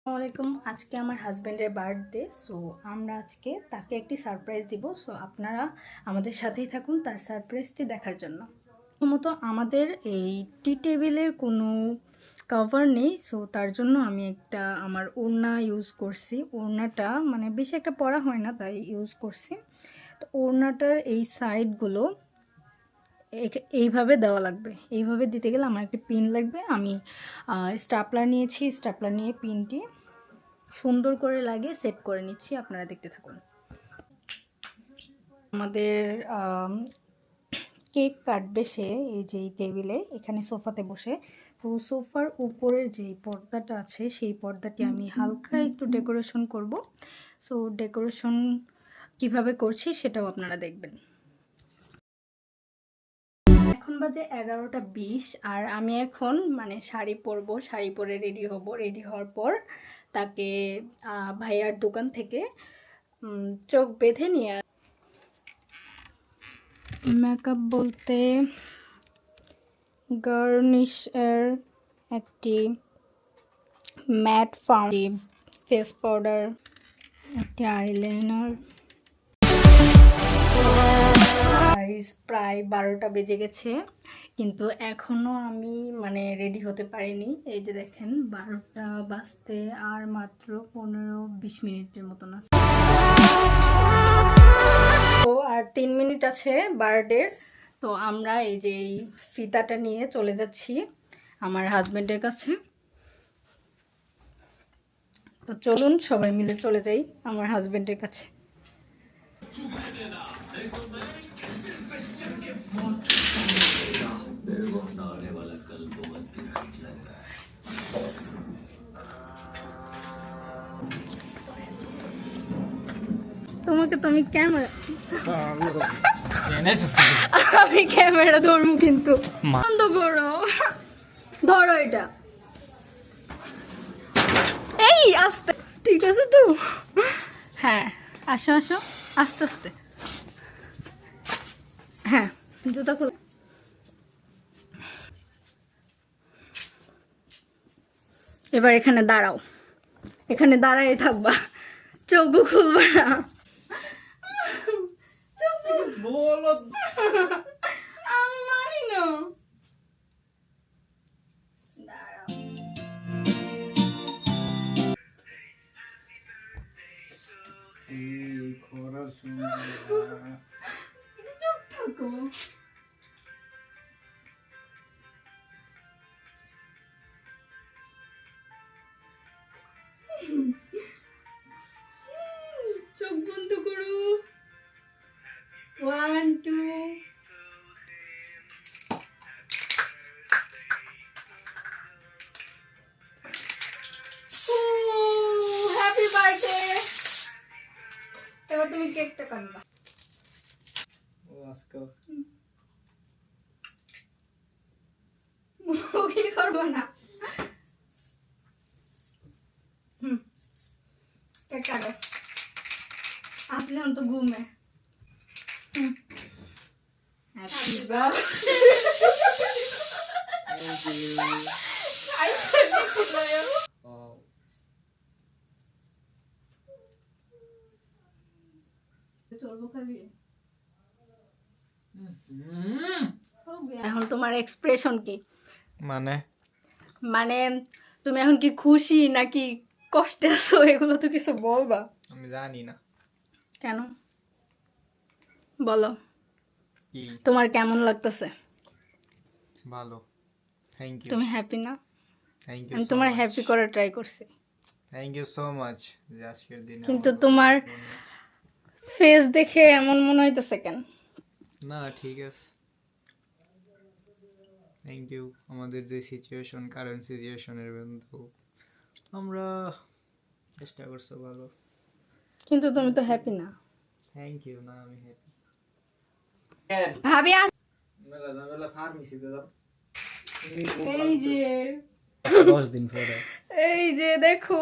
আসসালামাইকুম। আজকে আমার হাজব্যান্ডের বার্থডে, সো আমরা আজকে তাকে একটি সারপ্রাইজ দিব। সো আপনারা আমাদের সাথেই থাকুন তার সারপ্রাইজটি দেখার জন্য। প্রথমত আমাদের এই টি টেবিলের কোনো কভার নেই, সো তার জন্য আমি একটা আমার ওড়না ইউজ করছি। ওড়নাটা মানে বেশি একটা পরা হয় না, তাই ইউজ করছি। তো ওড়নাটার এই সাইডগুলো এইভাবে দেওয়া লাগবে। এইভাবে দিতে গেলে আমার একটা পিন লাগবে। আমি স্টাপলার নিয়েছি, স্টাপলার নিয়ে পিনটি সুন্দর করে লাগিয়ে সেট করে নিচ্ছি। আপনারা দেখতে থাকুন। আমাদের কেক কাটবে সে এই যে টেবিলে, এখানে সোফাতে বসে। তো সোফার উপরের যে পর্দাটা আছে সেই পর্দাটি আমি হালকা একটু ডেকোরেশন করব। সো ডেকোরেশন কিভাবে করছি সেটাও আপনারা দেখবেন। এখন বাজে 11টা 20 আর আমি এখন মানে শাড়ি পরবো, শাড়ি পরে রেডি হব। রেডি হওয়ার পর তাকে ভাইয়ার দোকান থেকে চোখ বেঁধে নিয়ে মেকআপ বলতে গার্নিশ এর একটি ম্যাট ফাউন্ডেশন, ফেস পাউডার, একটি আইলাইনার। প্রায় 12টা বেজে গেছে, কিন্তু এখনও আমি মানে রেডি হতে পারিনি। এই যে দেখেন 12টা বাজতে আর মাত্র 15-20 মিনিটের মতন আছে। তো আর 3 মিনিট আছে বার্থডের। তো আমরা এই যে ফিতাটা নিয়ে চলে যাচ্ছি আমার হাজব্যান্ডের কাছে। তো চলুন সবাই মিলে চলে যাই আমার হাজব্যান্ডের কাছে। তোমাকে তো আমি ক্যামেরা আমি ক্যামেরা ধরবো, কিন্তু বন্ধ করো। ধরো এটা, এই আস্তে, ঠিক আছে তো? হ্যাঁ, আসো আসো, আস্তে আস্তে। হ্যাঁ, জুতা খোল। এবার এখানে দাঁড়াও, এখানে দাঁড়াই থাকবা, চোখও খুলবা না। আমি মানি না। চুপ থাকো। চোখ বন্ধ করো। 1 2 হ্যাপি বার্থডে। এবার তুমি কেকটা কাটবা। কি করবো না। কেক কাটো। আসলে তো ঘুমে। হ্যাপি এখন তোমার এক্সপ্রেশন কি? মানে মানে তুমি এখন কি খুশি নাকি কষ্টে আছো, এগুলো তো কিছু বলবা। আমি জানি না। কেন বলো, তোমার কেমন লাগতেছে? ভালো, থ্যাংক ইউ। তুমি হ্যাপি না? Thank you. আমি তোমার হ্যাপি করার ট্রাই করছি। Thank you so much. আজকের দিনে কিন্তু তোমার ফেস দেখে এমন মনে হইতেছে কেন? না, ঠিক আছে। Thank you. আমাদের যে সিচুয়েশন, কারেন্ট সিচুয়েশনের বন্ধু, আমরা চেষ্টা করছো ভালো। কিন্তু তুমি তো হ্যাপি না। Thank you. না, আমি হ্যাপি। ভাবি মেলা ফার্মেসিতে যাও। এই যে 10 দিন পরে এই যে দেখো